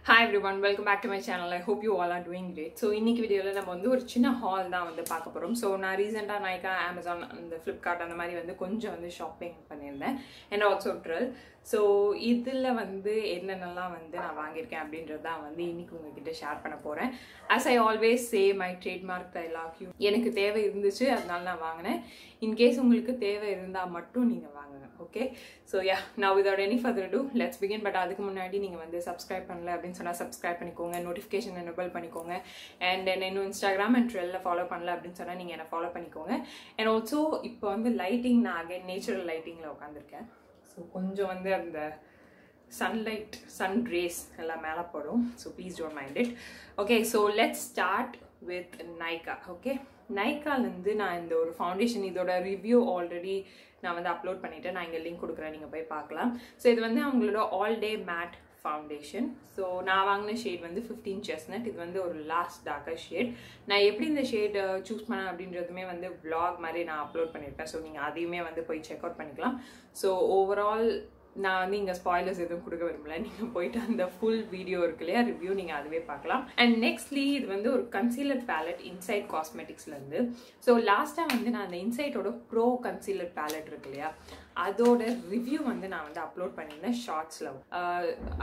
Hi everyone, welcome back to my channel. I hope you all are doing great. So இன்னைக்கு வீடியோல நம்ம வந்து ஒரு சின்ன haul தான் வந்து பார்க்க போறோம். So நான் ரீசன்ட்டா nykaa, Amazon and flipkart அந்த மாதிரி வந்து கொஞ்சம் வந்து ஷாப்பிங் பண்ணிருந்தேன் and also TRELL. So இதுல வந்து என்னென்னலாம் வந்து நான் வாங்கியிருக்கேன் அப்படின்றது தான் வந்து இன்னைக்கு உங்ககிட்ட ஷேர் பண்ண போறேன். As I always say, my trademark dialogue, எனக்கு தேவை இருந்துச்சு அதனால நான் வாங்குனேன். In case உங்களுக்கு தேவை இருந்தா மட்டும் நீங்க வாங்குங்க. Okay, so yeah, now without any further ado, let's begin. But அதுக்கு முன்னாடி நீங்க வந்து subscribe பண்ணல அப்படினு சொன்னா subscribe பண்ணிக்கோங்க, notification enable பண்ணிக்கோங்க, and then இன்னும் Instagram and TRELL follow பண்ணல அப்படினு சொன்னா நீங்க என்ன follow பண்ணிக்கோங்க. And also இப்போ வந்து lighting நான் again natural lightingல உட்கார்ந்திருக்கேன். So கொஞ்சம் வந்து அந்த sunlight, sun rays எல்லாம் மேல படும். So please don't mind it. Okay, so let's start with nykaa. Okay, nykaa இருந்து நான் இந்த ஒரு ஃபவுண்டேஷன் இதோட ரிவ்யூ ஆல்ரெடி நான் வந்து அப்லோட் பண்ணிட்டேன். நான் இங்க லிங்க் கொடுக்குறேன், நீங்க போய் பார்க்கலாம். ஸோ இது வந்து அவங்களோட all day matte foundation. So நான் வாங்கின ஷேட் வந்து 15 chestnut. இது வந்து ஒரு லாஸ்ட் டார்க்கர் ஷேட். நான் எப்படி இந்த ஷேட் சூஸ் பண்ணேன் அப்படின்றதுமே வந்து vlog மாதிரி நான் அப்லோட் பண்ணியிருப்பேன். ஸோ நீங்கள் அதையுமே வந்து போய் செக் அவுட் பண்ணிக்கலாம். ஸோ ஓவரால் நான் வந்து இங்கே ஸ்பாய்லர்ஸ் எதுவும் கொடுக்க விரும்பல, நீங்கள் போயிட்டு அந்த ஃபுல் வீடியோ இருக்கு இல்லையா ரிவ்யூ, நீங்கள் அதுவே பார்க்கலாம். அண்ட் நெக்ஸ்ட்லி இது வந்து ஒரு கன்சீலர் பேலட் இன்சைட் காஸ்மெட்டிக்ஸ்லேருந்து. ஸோ லாஸ்ட்டாக வந்து நான் அந்த இன்சைட்டோட ப்ரோ கன்சீலர் பேலட் இருக்கு இல்லையா அதோட ரிவ்யூ வந்து நான் வந்து அப்லோட் பண்ணியிருந்தேன் ஷார்ட்ஸில்.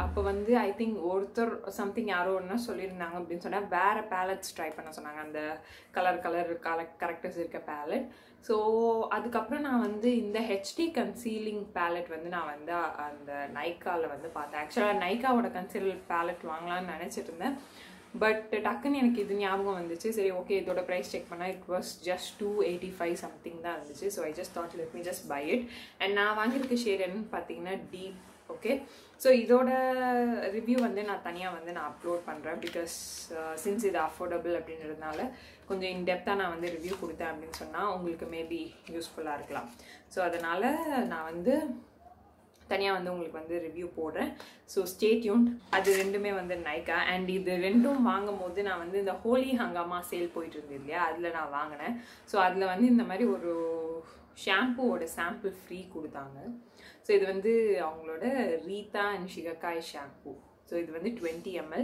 அப்போ வந்து ஐ திங்க் ஒருத்தர் சம்திங் யாரோ ஒன்றா சொல்லியிருந்தாங்க அப்படின்னு சொன்னால் வேறு பேலட்ஸ் ட்ரை பண்ண சொன்னாங்க, அந்த கலர் கரெக்டர்ஸ் இருக்க பேலட். ஸோ அதுக்கப்புறம் நான் வந்து இந்த ஹெச்டி கன்சீலிங் பேலட் வந்து நான் வந்து அந்த நைக்காவில் வந்து பார்த்தேன். ஆக்சுவலாக நைக்காவோட கன்சீலர் பேலட் வாங்கலாம்னு நினச்சிட்டு இருந்தேன். பட் டக்குன்னு எனக்கு இது ஞாபகம் வந்துச்சு. சரி ஓகே, இதோட ப்ரைஸ் செக் பண்ணால் இட் வாஸ் ஜஸ்ட் 285 சம்திங் தான் இருந்துச்சு. So I just thought let me just buy it. And நான் வாங்கியிருக்க ஷேட் என்னன்னு பார்த்தீங்கன்னா டீப். ஓகே, ஸோ இதோட ரிவ்யூ வந்து நான் தனியாக வந்து நான் அப்லோட் பண்ணுறேன். பிகாஸ் சின்ஸ் இது அஃபோர்டபுள் அப்படின்றதுனால கொஞ்சம் இன்டெப்த்தாக நான் வந்து ரிவ்யூ கொடுத்தேன் அப்படின்னு சொன்னால் உங்களுக்கு மேபி யூஸ்ஃபுல்லாக இருக்கலாம். ஸோ அதனால் நான் வந்து தனியாக வந்து உங்களுக்கு வந்து ரிவ்யூ போடுறேன். So stay tuned. அது ரெண்டுமே வந்து nykaa. அண்ட் இது ரெண்டும் வாங்கும் போது நான் வந்து இந்த ஹோலி ஹங்காமா சேல் போயிட்டு இருந்தது இல்லையா அதில் நான் வாங்கினேன். ஸோ அதில் வந்து இந்த மாதிரி ஒரு ஷாம்புவோட சாம்பிள் ஃப்ரீ கொடுத்தாங்க. ஸோ இது வந்து அவங்களோட Rita and shikakai shampoo. So இது வந்து 20 ml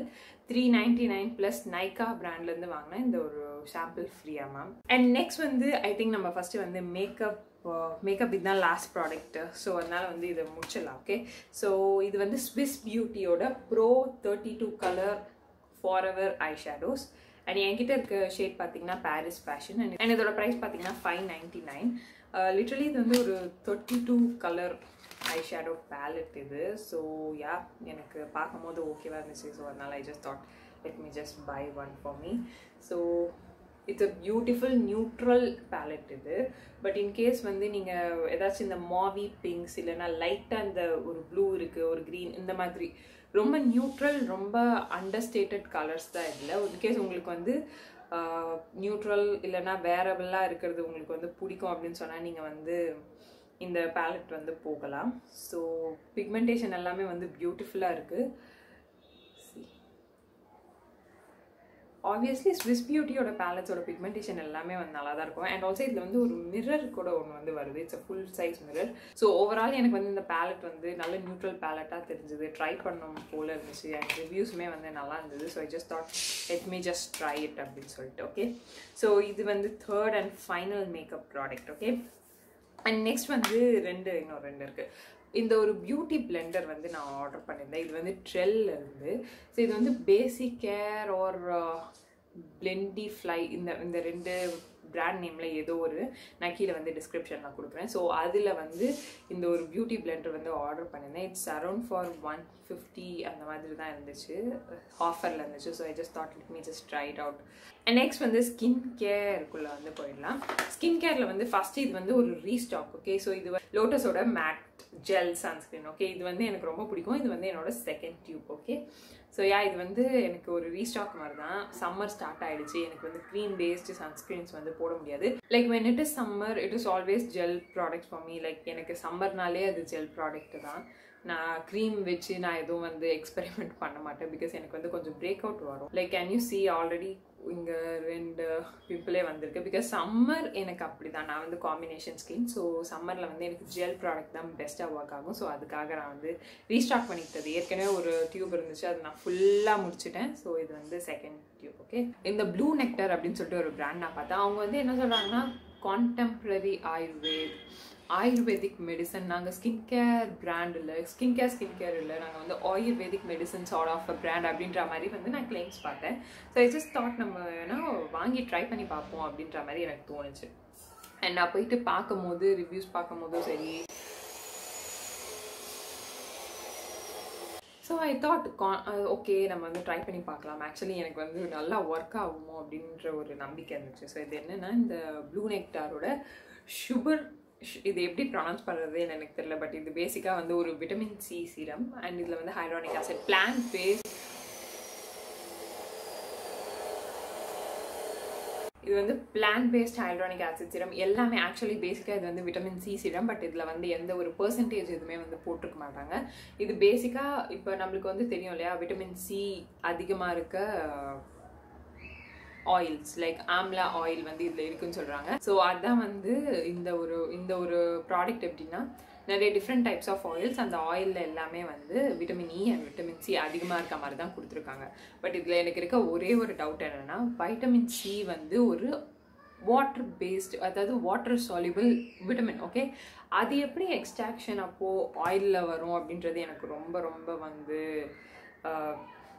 399 ப்ளஸ் nykaa பிராண்ட்லேருந்து வாங்கினேன் இந்த ஒரு சாம்பிள் ஃப்ரீயா மேம். அண்ட் நெக்ஸ்ட் வந்து ஐ திங்க் நம்ம ஃபஸ்ட்டு வந்து மேக்கப் இதுதான் லாஸ்ட் ப்ராடக்ட். ஸோ அதனால வந்து இதை முடிச்சிடலாம். ஓகே, ஸோ இது வந்து ஸ்விஸ் பியூட்டியோட pro 32 colour forever eyeshadows. And என்கிட்ட இருக்க ஷேட் பார்த்தீங்கன்னா பாரிஸ் ஃபேஷன். அண்ட் இதோட ப்ரைஸ் பார்த்தீங்கன்னா 599. லிட்ரலி இது வந்து ஒரு 32 கலர் ஐஷேடோ பேலட் இது. ஸோ யா, எனக்கு பார்க்கும் போது ஓகேவா இருந்துச்சு. ஸோ அதனால I just thought let me just buy one for me. So it's a beautiful neutral palette இது. பட் இன்கேஸ் வந்து நீங்கள் ஏதாச்சும் இந்த மாவி பிங்க்ஸ் இல்லைன்னா லைட்டாக இந்த ஒரு ப்ளூ இருக்குது, ஒரு க்ரீன், இந்த மாதிரி ரொம்ப நியூட்ரல் ரொம்ப அண்டர்ஸ்டேட்டட் கலர்ஸ் தான் இதில். இன்கேஸ் உங்களுக்கு வந்து நியூட்ரல் இல்லைன்னா வேரபிளாக இருக்கிறது உங்களுக்கு வந்து பிடிக்கும் அப்படின்னு சொன்னால் நீங்கள் வந்து இந்த பேலட் வந்து போகலாம். ஸோ பிக்மெண்டேஷன் எல்லாமே வந்து பியூட்டிஃபுல்லாக இருக்குது. ஆப்வியஸ்லி ஸ்விஸ் பியூட்டியோட பேலட்ஸோட பிக்மெண்டேஷன் எல்லாமே வந்து நல்லா தான் இருக்கும். அண்ட் ஆல்சோ இதில் வந்து ஒரு மிரர் கூட ஒன்று வந்து வருது. It's a full size mirror. So overall எனக்கு வந்து இந்த பேலட் வந்து நல்ல நியூட்ரல் பேலட்டாக தெரிஞ்சது, ட்ரை பண்ணணும் போல இருந்துச்சு. அண்ட் ரிவ்யூஸுமே வந்து நல்லா இருந்தது. So I just thought let me just try it அப்படின்னு சொல்லிட்டு. ஓகே, ஸோ இது வந்து third and final makeup product. Okay, and next வந்து இன்னும் ரெண்டு இருக்குது. இந்த ஒரு பியூட்டி பிளெண்டர் வந்து நான் ஆர்டர் பண்ணியிருந்தேன். இது வந்து TRELL இருந்து. ஸோ இது வந்து பேசிகேர் ஆர் பிளெண்டிஃப்ளை இந்த ரெண்டு பிராண்ட் நேமில் ஏதோ ஒரு நான் கீழே வந்து டிஸ்கிரிப்ஷனில் கொடுக்குறேன். ஸோ அதில் வந்து இந்த ஒரு பியூட்டி பிளெண்டர் வந்து ஆர்டர் பண்ணியிருந்தேன். இட்ஸ் அரௌண்ட் ஃபார் 150 அந்த மாதிரி தான் இருந்துச்சு, ஆஃபரில் இருந்துச்சு. So I just thought let me just try it out. And next வந்து ஸ்கின் கேருக்குள்ளே வந்து போயிடலாம். ஸ்கின் கேரில் வந்து ஃபஸ்ட்டு இது வந்து ஒரு ரீஸ்டாக். ஓகே, ஸோ இது லோட்டஸோட மேட் ஜெல் சன்ஸ்கிரீன். ஓகே, இது வந்து எனக்கு ரொம்ப பிடிக்கும். இது வந்து என்னோட second tube. Okay, so yeah, இது வந்து எனக்கு ஒரு ரீஸ்டாக் மாதிரி தான். சம்மர் ஸ்டார்ட் ஆகிடுச்சு. எனக்கு வந்து க்ரீம் பேஸ்டு சன்ஸ்க்ரீன்ஸ் வந்து போட முடியாது. Like when it is summer it is always gel products for me. Like எனக்கு சம்மர்னாலே அது ஜெல் ப்ராடக்ட் தான். நான் க்ரீம் வச்சு நான் எதுவும் வந்து எக்ஸ்பெரிமெண்ட் பண்ண மாட்டேன் பிகாஸ் எனக்கு வந்து கொஞ்சம் பிரேக் அவுட் வரும். Like can you see already இங்கே 2 பிம்பிளே வந்திருக்கு. பிகாஸ் சம்மர் எனக்கு அப்படி தான், நான் வந்து காம்பினேஷன் ஸ்கின். ஸோ சம்மரில் வந்து எனக்கு ஜெல் ப்ராடக்ட் தான் பெஸ்ட்டாக ஒர்க் ஆகும். ஸோ அதுக்காக நான் வந்து ரீஸ்டார்ட் பண்ணிக்கிட்டது. ஏற்கனவே ஒரு டியூப் இருந்துச்சு, அது நான் ஃபுல்லாக முடிச்சிட்டேன். ஸோ இது வந்து செகண்ட் டியூப். ஓகே, இந்த ப்ளூ நெக்டர் அப்படின்னு சொல்லிட்டு ஒரு பிராண்ட் நான் பார்த்தேன். அவங்க வந்து என்ன சொல்கிறாங்கன்னா கான்டெம்பரரி ஆயுர்வேதிக் மெடிசன். நாங்கள் ஸ்கின் கேர் பிராண்ட் இல்லை, ஸ்கின் கேர் இல்லை, நாங்கள் வந்து ayurvedic medicine sort of a brand அப்படின்ற மாதிரி வந்து நான் கிளைம்ஸ் பார்த்தேன். ஸோ ஐ ஜஸ்ட் தாட் நம்ம வேணா வாங்கி ட்ரை பண்ணி பார்ப்போம் அப்படின்ற மாதிரி எனக்கு தோணுச்சு. அண்ட் நான் போயிட்டு பார்க்கும்போது ரிவ்யூஸ் பார்க்கும்போதும் சரி, ஸோ ஐ தாட் ஓகே நம்ம வந்து ட்ரை பண்ணி பார்க்கலாம். ஆக்சுவலி எனக்கு வந்து நல்லா ஒர்க் ஆகுமோ அப்படின்ற ஒரு நம்பிக்கை இருந்துச்சு. ஸோ இது என்னென்னா இந்த ப்ளூ நெக்டாரோட சுகர், இது எப்படி ப்ரொனவுன்ஸ் பண்ணுறதுன்னு எனக்கு தெரியல, பட் இது பேசிக்காக வந்து ஒரு விட்டமின் சி சீரம். அண்ட் இதில் வந்து ஹைட்ரானிக் ஆசிட், பிளான்ட் பேஸ்ட். இது வந்து பிளான்ட் பேஸ்ட் ஹைட்ரானிக் ஆசிட் சீரம். எல்லாமே ஆக்சுவலி பேசிக்காக இது வந்து விட்டமின் சி சீரம், பட் இதில் வந்து எந்த ஒரு பெர்சன்டேஜ் எதுவுமே வந்து போட்டிருக்க மாட்டாங்க. இது பேசிக்காக இப்போ நம்மளுக்கு வந்து தெரியும் இல்லையா, விட்டமின் சி அதிகமாக இருக்க ஆயில்ஸ் லைக் ஆம்லா ஆயில் வந்து இதில் இருக்குன்னு சொல்கிறாங்க. ஸோ அதுதான் வந்து இந்த ஒரு ப்ராடக்ட் எப்படின்னா நிறைய டிஃப்ரெண்ட் டைப்ஸ் ஆஃப் ஆயில்ஸ், அந்த ஆயிலில் எல்லாமே வந்து vitamin E and vitamin C அதிகமாக இருக்க மாதிரி தான் கொடுத்துருக்காங்க. பட் இதில் எனக்கு இருக்க ஒரே ஒரு டவுட் என்னென்னா, வைட்டமின் சி வந்து ஒரு வாட்டர் பேஸ்ட், அதாவது வாட்டர் சால்யூபிள் விட்டமின். ஓகே, அது எப்படி எக்ஸ்ட்ராக்ஷன் அப்போது ஆயிலில் வரும் அப்படின்றது எனக்கு ரொம்ப ரொம்ப வந்து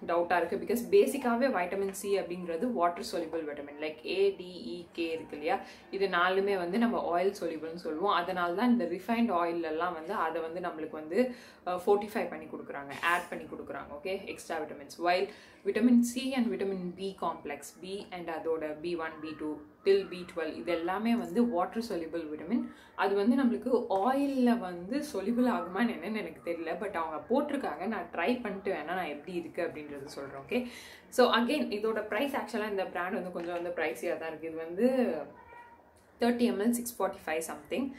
டவுட்டாக இருக்குது. பிகாஸ் பேசிக்காகவே வைட்டமின் சி அப்படிங்கிறது வாட்டர் சொலிபிள் விட்டமின். லைக் ADEK இருக்கு இல்லையா, இது 4மே வந்து நம்ம ஆயில் சொலிபிள்னு சொல்லுவோம். அதனால தான் இந்த ரிஃபைன்ட் ஆயிலெல்லாம் வந்து அதை வந்து நம்மளுக்கு வந்து ஃபோர்ட்டிஃபை பண்ணி கொடுக்குறாங்க, ஆட் பண்ணி கொடுக்குறாங்க. Okay, extra vitamins. While vitamin C and vitamin B complex, B and அதோட B1 B2 till B12 இது எல்லாமே வந்து வாட்டர் சொலிபிள் விட்டமின். அது வந்து நம்மளுக்கு ஆயிலில் வந்து சொலிபிள் ஆகுமான்னு என்னன்னு எனக்கு தெரியல, பட் அவங்க போட்டிருக்காங்க. நான் ட்ரை பண்ணிட்டு வேணா நான் எப்படி இருக்குது அப்படின்றது சொல்கிறேன். ஓகே, ஸோ அகெயின் இதோட ப்ரைஸ் ஆக்சுவலாக இந்த பிராண்ட் வந்து கொஞ்சம் வந்து ப்ரைஸியாக தான் இருக்குது. இது வந்து 30 ml 645 சம்திங்.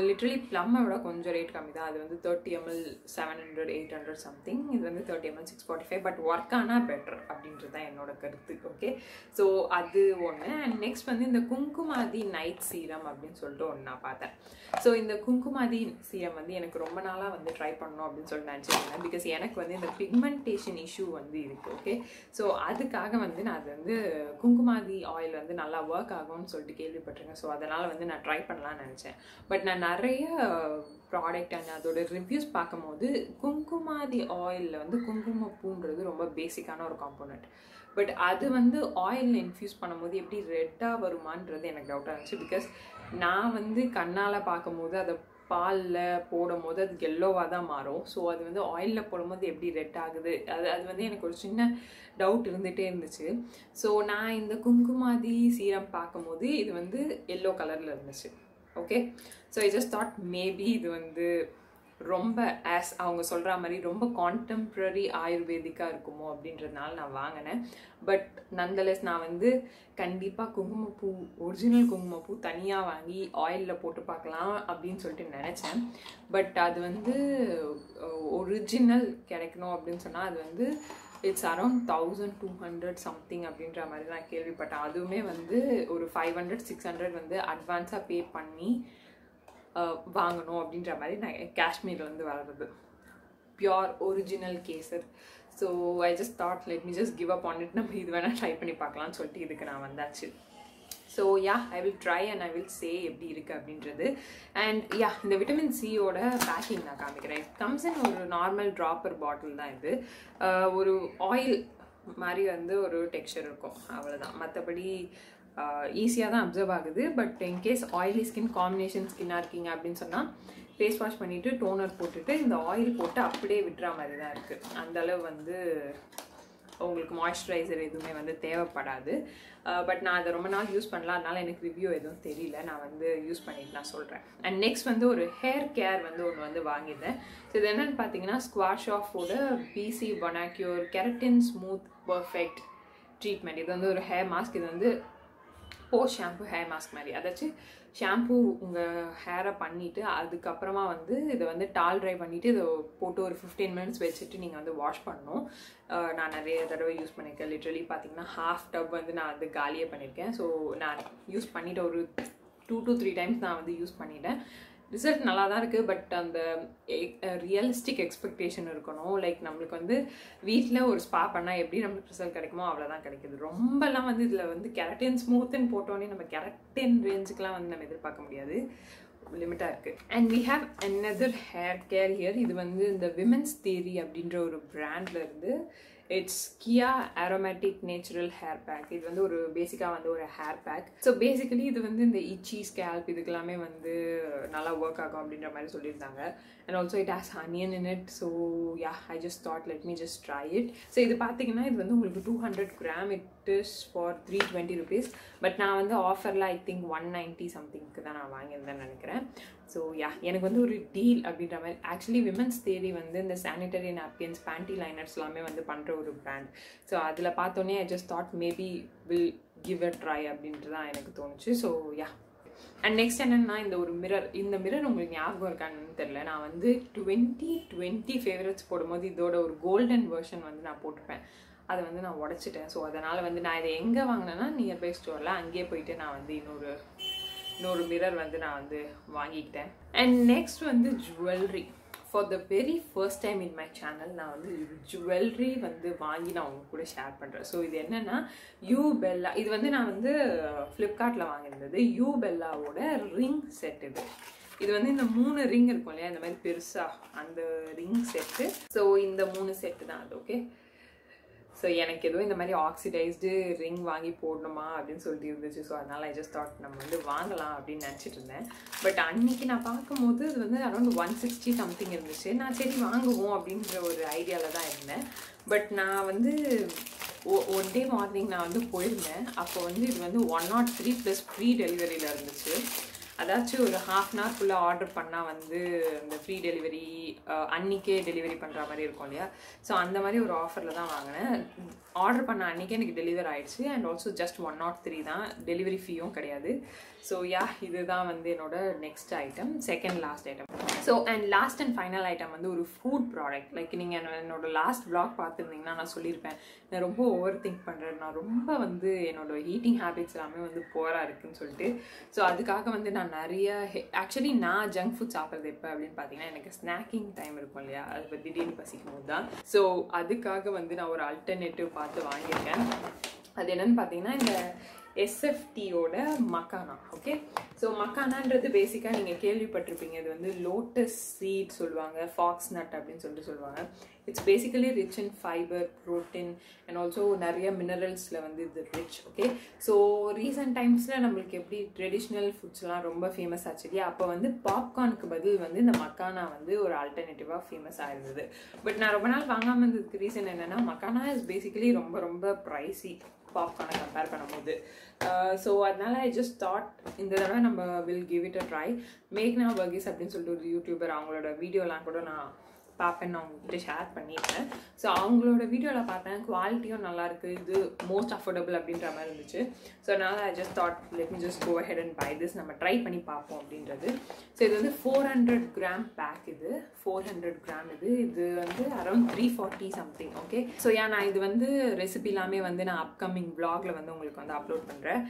லிட்ரலி ப்ளம்மை விட கொஞ்சம் ரேட் கம்மி தான். அது வந்து 30 ml 700 800 சம்திங். இது வந்து 30 ml 645. பட் ஒர்க் ஆனால் பெட்டர் அப்படின்றது தான் என்னோட கருத்து. ஓகே, ஸோ அது ஒன்று. அண்ட் நெக்ஸ்ட் வந்து இந்த கும்குமாதி நைட் சீரம் அப்படின்னு சொல்லிட்டு ஒன்று நான் பார்த்தேன். ஸோ இந்த கும்குமாதி சீரம் வந்து எனக்கு ரொம்ப நாளாக வந்து ட்ரை பண்ணணும் அப்படின்னு சொல்லிட்டு நினச்சிருந்தேன். பிகாஸ் எனக்கு வந்து இந்த பிக்மெண்டேஷன் இஷ்யூ வந்து இருக்குது. ஓகே, ஸோ அதுக்காக வந்து நான் அது வந்து கும்குமாதி ஆயில் வந்து நல்லா ஒர்க் ஆகும்னு சொல்லிட்டு கேள்விப்பட்டிருக்கேன். ஸோ அதனால் வந்து நான் ட்ரை பண்ணலான்னு நினச்சேன். பட் நான் நிறைய ப்ராடக்ட் அண்ட் அதோட ரிவ்யூஸ் பார்க்கும்போது குங்குமாதி ஆயிலில் வந்து குங்குமப்பூன்றது ரொம்ப பேசிக்கான ஒரு காம்போனன்ட். பட் அது வந்து ஆயிலில் இன்ஃப்யூஸ் பண்ணும்போது எப்படி ரெட்டாக வருமானது எனக்கு டவுட்டாக இருந்துச்சு. பிகாஸ் நான் வந்து கண்ணால் பார்க்கும்போது அதை பாலில் போடும் போது அது எல்லோவாக தான் மாறும். ஸோ அது வந்து ஆயிலில் போடும்போது எப்படி ரெட் ஆகுது, அது வந்து எனக்கு ஒரு சின்ன டவுட் இருந்துகிட்டே இருந்துச்சு. ஸோ நான் இந்த குங்குமாதி சீரம் பார்க்கும்போது இது வந்து எல்லோ கலரில் இருந்துச்சு. Okay, so I just thought maybe இது வந்து ரொம்ப ஆஸ் அவங்க சொல்கிற மாதிரி ரொம்ப கான்டெம்ப்ரரி ஆயுர்வேதிக்காக இருக்குமோ அப்படின்றதுனால நான் வாங்கினேன். பட் நந்தலெஸ் நான் வந்து கண்டிப்பாக குங்குமப்பூ, ஒரிஜினல் குங்குமப்பூ தனியாக வாங்கி ஆயிலில் போட்டு பார்க்கலாம் அப்படின்னு சொல்லிட்டு நினச்சேன். பட் அது வந்து ஒரிஜினல் கிடைக்கணும் அப்படின்னு சொன்னால் அது வந்து இட்ஸ் அரௌண்ட் 1200 சம்திங் அப்படின்ற மாதிரி நான் கேள்விப்பட்டேன். அதுவுமே வந்து ஒரு 500 600 வந்து அட்வான்ஸாக பே பண்ணி வாங்கணும் அப்படின்ற மாதிரி நான் காஷ்மீரில் வந்து வளருது pure original kesar. So I just thought let me just give up on it, நம்ம இது வேணால் ட்ரை பண்ணி பார்க்கலான்னு சொல்லிட்டு இதுக்கு நான் வந்தாச்சு. So yeah, I will try and I will say எப்படி இருக்குது அப்படின்றது. அண்ட் யா, இந்த விட்டமின் சியோட பேக்கிங் நான் காமிக்கிறேன். இட் கம்ஸ் இன் ஒரு நார்மல் ட்ராப்பர் பாட்டில் தான் இது. ஒரு ஆயில் மாதிரி வந்து ஒரு டெக்ஸ்சர் இருக்கும், அவ்வளோதான். மற்றபடி ஈஸியாக தான் அப்சர்வ் ஆகுது. But in case oily skin, combination ஸ்கின்னாக இருக்கீங்க அப்படின்னு சொன்னால் ஃபேஸ் வாஷ் பண்ணிவிட்டு டோனர் போட்டுட்டு இந்த ஆயில் போட்டு அப்படியே விட்டுற மாதிரி தான் இருக்குது. அந்தளவு வந்து உங்களுக்கு மாய்ஸ்சரைசர் எதுவுமே வந்து தேவைப்படாது. பட் நான் அதை ரொம்ப நாள் யூஸ் பண்ணலாம், அதனால எனக்கு ரிவ்யூ எதுவும் தெரியல. நான் வந்து யூஸ் பண்ணிட்டு நான் சொல்கிறேன். அண்ட் நெக்ஸ்ட் வந்து ஒரு ஹேர் கேர் வந்து ஒன்று வந்து வாங்கியிருந்தேன். ஸோ இது என்னென்னு பார்த்தீங்கன்னா ஸ்குவாஷ் ஆஃபோட BC Bonacure keratin smooth perfect treatment. இது வந்து ஒரு ஹேர் மாஸ்க். இது வந்து போஸ்ட் ஷாம்பு ஹேர் மாஸ்க் மாதிரி. அதாச்சும் ஷாம்பு உங்கள் ஹேரை பண்ணிவிட்டு அதுக்கப்புறமா வந்து இதை வந்து டால் ட்ரை பண்ணிவிட்டு இதை போட்டு ஒரு 15 minutes வச்சுட்டு நீங்கள் வந்து வாஷ் பண்ணணும். நான் நிறைய தடவை யூஸ் பண்ணியிருக்கேன். லிட்ரலி பார்த்தீங்கன்னா ஹாஃப் டப் வந்து நான் வந்து காலியே பண்ணியிருக்கேன். ஸோ நான் யூஸ் பண்ணிவிட்டு ஒரு 2 to 3 times நான் வந்து யூஸ் பண்ணிட்டேன். ரிசல்ட் நல்லா தான் இருக்குது. பட் அந்த ரியலிஸ்டிக் எக்ஸ்பெக்டேஷன் இருக்கணும். லைக் நம்மளுக்கு வந்து வீட்டில் ஒரு ஸ்பா பண்ணால் எப்படி நம்மளுக்கு ரிசல்ட் கிடைக்குமோ அவ்வளோதான் கிடைக்குது. ரொம்பலாம் வந்து இதில் வந்து கெரட்டின் ஸ்மூத்துன்னு போட்டோன்னே நம்ம கெரட்டின் ரேஞ்சுக்கெலாம் வந்து நம்ம எதிர்பார்க்க முடியாது. லிமிட்டாக இருக்குது. And we have another hair care here. இது வந்து இந்த விமென்ஸ் தியரி அப்படின்ற ஒரு பிராண்ட்லேருந்து இட்ஸ் கியா aromatic natural hair pack. இது வந்து ஒரு பேசிக்காக வந்து ஒரு ஹேர் பேக். ஸோ பேசிக்கலி இது வந்து இந்த இச்சி ஸ்கேல்ப் இதுக்கெல்லாமே வந்து நல்லா ஒர்க் ஆகும் அப்படின்ற மாதிரி சொல்லியிருந்தாங்க. And also it has onion in it. So yeah I just thought let me just try it. So இது பார்த்தீங்கன்னா இது வந்து உங்களுக்கு 200 grams it is for 320 rupees. But நான் வந்து ஆஃபரில் ஐ திங்க் 190 சம்திங்க்கு தான் நான் வாங்கியிருந்தேன்னு நினைக்கிறேன். ஸோ யா எனக்கு வந்து ஒரு டீல் அப்படின்ற மாதிரி. ஆக்சுவலி விமென்ஸ் தேரி வந்து இந்த சானிட்டரி நாப்கின்ஸ் பேண்டி லைனர்ஸ் எல்லாமே வந்து பண்ணுற ஒரு பிராண்ட். ஸோ அதில் பார்த்தோன்னே ஐ just thought maybe will give a try அப்படின்ட்டு தான் எனக்கு தோணுச்சு. So yeah. அண்ட் நெக்ஸ்ட் என்னென்னா இந்த ஒரு மிரர். இந்த மிரர் உங்களுக்கு ஞாபகம் இருக்கான்னு தெரியல. நான் வந்து 2020 ஃபேவரட்ஸ் போடும்போது இதோட ஒரு கோல்டன் வெர்ஷன் வந்து நான் போட்டுப்பேன். அதை வந்து நான் உடச்சிட்டேன். ஸோ அதனால் வந்து நான் இதை எங்கே வாங்கினேன்னா நியர்பை ஸ்டோரில் அங்கேயே போயிட்டு நான் வந்து இன்னொரு மிரர் வந்து நான் வந்து வாங்கிக்கிட்டேன். அண்ட் நெக்ஸ்ட் வந்து jewellery. For the very first time in my channel நான் வந்து ஜுவல்லரி வந்து வாங்கி நான் உங்க கூட ஷேர் பண்ணுறேன். ஸோ இது என்னென்னா யூபெல்லா. இது வந்து நான் வந்து ஃப்ளிப்கார்ட்டில் வாங்கியிருந்தது. யூபெல்லாவோட ரிங் செட் இது. இது வந்து இந்த 3 ரிங் இருக்கும் இல்லையா, இந்த மாதிரி பெருசாக அந்த ரிங் செட்டு. ஸோ இந்த 3 செட்டு தான் அது. ஓகே. ஸோ எனக்கு எதுவும் இந்த மாதிரி ஆக்சிடைஸ்டு ரிங் வாங்கி போடணுமா அப்படின்னு சொல்லிட்டு இருந்துச்சு. ஸோ அதனால் ஐ ஜஸ்ட் தாட் நம்ம வந்து வாங்கலாம் அப்படின்னு நினச்சிட்டு இருந்தேன். பட் அன்றைக்கி நான் பார்க்கும்போது இது வந்து அரௌண்ட் 160 சம்திங் இருந்துச்சு. நான் சரி வாங்குவோம் அப்படின்ற ஒரு ஐடியாவில் தான் இருந்தேன். பட் நான் வந்து ஒன் டே மார்னிங் நான் வந்து போயிருந்தேன். அப்போ வந்து இது வந்து 103 + ஃப்ரீ டெலிவரியில் இருந்துச்சு. அதாச்சும் ஒரு ½ hour ஃபுல்லாக ஆர்டர் பண்ணால் வந்து இந்த ஃப்ரீ டெலிவரி அன்றைக்கே டெலிவரி பண்ணுற மாதிரி இருக்கும் இல்லையா. ஸோ அந்த மாதிரி ஒரு ஆஃபரில் தான் வாங்கினேன். ஆர்டர் பண்ண அன்றைக்கே எனக்கு டெலிவர் ஆகிடுச்சு. அண்ட் ஆல்சோ ஜஸ்ட் 103 தான். டெலிவரி ஃபீயும் கிடையாது. ஸோ யா இதுதான் வந்து என்னோட next item, second last item. So and last and final item வந்து ஒரு ஃபுட் ப்ராடக்ட். லைக் நீங்கள் என்னோட லாஸ்ட் vlog பார்த்துருந்தீங்கன்னா நான் சொல்லியிருப்பேன் நான் ரொம்ப ஓவர் திங்க் பண்ணுறேன், நான் ரொம்ப வந்து என்னோட ஈட்டிங் ஹேபிட்ஸ் எல்லாமே வந்து போராக இருக்குன்னு சொல்லிட்டு. ஸோ அதுக்காக வந்து நான் நிறைய ஆக்சுவலி நான் ஜங்க் ஃபுட் சாப்பிட்றது எப்போ அப்படின்னு பார்த்தீங்கன்னா எனக்கு ஸ்நாக்கிங் டைம் இருக்கும் இல்லையா, அது இப்போ திடீர்னு பசிக்கும் போது தான். ஸோ அதுக்காக வந்து நான் ஒரு அல்டர்னேட்டிவ் பார்த்து வாங்கியிருக்கேன். அது என்னன்னு பார்த்தீங்கன்னா இந்த எஸ்எஃப்டியோட மக்கானா. ஓகே. ஸோ மக்கானான்றது பேசிக்காக நீங்கள் கேள்விப்பட்டிருப்பீங்க. இது வந்து லோட்டஸ் சீட் சொல்லுவாங்க, ஃபாக்ஸ் நட் அப்படின்னு சொல்லிட்டு சொல்லுவாங்க. It's basically rich in fibre, protein and also நிறைய மினரல்ஸில் வந்து இது ரிச். ஓகே. ஸோ ரீசெண்ட் டைம்ஸில் நம்மளுக்கு எப்படி ட்ரெடிஷ்னல் ஃபுட்ஸ்லாம் ரொம்ப ஃபேமஸ் ஆச்சு இல்லையா, அப்போ வந்து பாப்கார்னுக்கு பதில் வந்து இந்த மக்கானா வந்து ஒரு ஆல்டர்னேட்டிவாக ஃபேமஸ் ஆயிருந்தது. பட் நான் ரொம்ப நாள் வாங்காமல் இருந்ததுக்கு ரீசன் என்னென்னா மக்கானா இஸ் பேசிக்கலி ரொம்ப ரொம்ப ப்ரைஸி பாப்கார்னை கம்பேர் பண்ணும்போது. ஸோ அதனால ஐ ஜஸ்ட் தாட் இந்த தடவை நம்ம will give it a try. மேக்னா பர்கீஸ் அப்படின்னு சொல்லிட்டு ஒரு யூடியூபர், அவங்களோட வீடியோலாம் கூட நான் பார்ப்பேன், நான் உங்ககிட்ட ஷேர் பண்ணியிருக்கேன். ஸோ அவங்களோட வீடியோவில் பார்த்தேன், குவாலிட்டியும் நல்லாயிருக்கு, இது மோஸ்ட் அஃபோர்டபுள் அப்படின்ற மாதிரி இருந்துச்சு. ஸோ அதனால் I just thought let me just go ahead and buy this, நம்ம ட்ரை பண்ணி பார்ப்போம் அப்படின்றது. ஸோ இது வந்து 400 கிராம் பேக். இது 400 கிராம். இது வந்து அரௌண்ட் 340 சம்திங். ஓகே. ஸோ நான் இது வந்து ரெசிபி எல்லாமே வந்து நான் அப்கமிங் vlogல வந்து உங்களுக்கு வந்து அப்லோட் பண்ணுறேன்.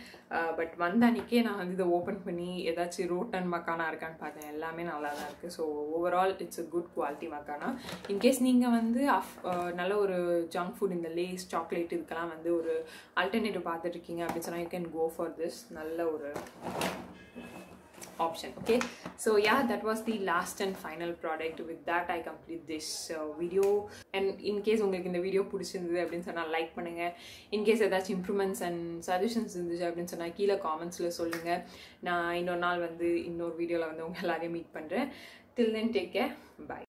பட் வந்த அன்றைக்கே நான் வந்து இதை ஓப்பன் பண்ணி ஏதாச்சும் ரோட்டன் மக்கானா இருக்கான்னு பார்த்தேன். எல்லாமே நல்லா தான் இருக்குது. So overall it's a good quality makhana. In case நீங்கள் வந்து நல்ல ஒரு ஜங்க் ஃபுட் இந்த லேஸ் சாக்லேட் இதுக்கெல்லாம் வந்து ஒரு ஆல்டர்னேட்டிவ் பார்த்துட்டு இருக்கீங்க அப்படின்னு சொன்னால் you can go for this. நல்ல ஒரு option. Okay, so yeah, that was the last and final product. With that I complete this video. And in case உங்களுக்கு இந்த வீடியோ பிடிச்சிருந்தது அப்படின்னு சொன்னா லைக் பண்ணுங்க. In case ஏதாச்சும் improvements and suggestions இருந்துச்சு அப்படின்னு சொன்னா கீழே காமெண்ட்ஸ்ல சொல்லுங்க. நான் இன்னொரு நாள் வந்து இன்னொரு வீடியோல வந்து உங்க எல்லாரையும் மீட் பண்றேன். Till then, take care. Bye.